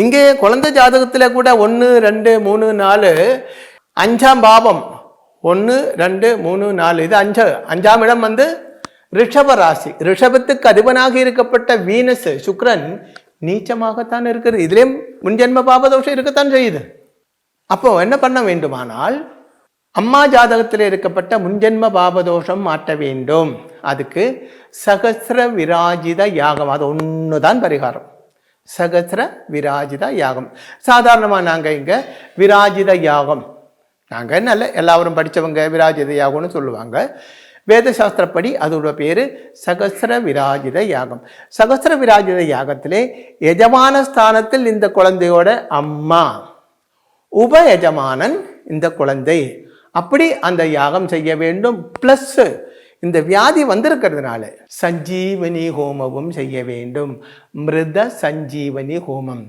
இங்கே குழந்தை ஜாதகத்தில் கூட 1 2 3 4 5ஆம் பாவம் 1 2 3 4 இது 5ஆம் இடம் வந்து ரிஷப ராசி. ரிஷபத்துக்கு அதிபனாக இருக்கப்பட்ட வீனஸ் சுக்கிரன் நீச்சமாகத்தான் இருக்கிறது. இதுலேயும் முன்ஜென்ம பாபதோஷம் இருக்கத்தான் செய்யுது. அப்போ என்ன பண்ண வேண்டுமானால் அம்மா ஜாதகத்தில் இருக்கப்பட்ட முன்ஜென்ம பாபதோஷம் மாற்ற வேண்டும். அதுக்கு சகஸ்ர விராஜித யாகம், அது ஒன்று தான் பரிகாரம். சகஸ்ர விராஜித யாகம். சாதாரணமாக நாங்கள் இங்கே விராஜித யாகம், நாங்கள் நல்ல எல்லாரும் படித்தவங்க விராஜித யாகம்னு சொல்லுவாங்க. வேதசாஸ்திரப்படி அதோட பேர் சகஸ்ர விராஜித யாகம். சகஸ்ர விராஜித யாகத்திலே எஜமான ஸ்தானத்தில் இந்த குழந்தையோட அம்மா, உப எஜமானன் இந்த குழந்தை, அப்படி அந்த யாகம் செய்ய வேண்டும். ப்ளஸ் இந்த வியாதி வந்திருக்கிறதுனால சஞ்சீவனி ஹோமமும் செய்ய வேண்டும். மிருத சஞ்சீவனி ஹோமம்.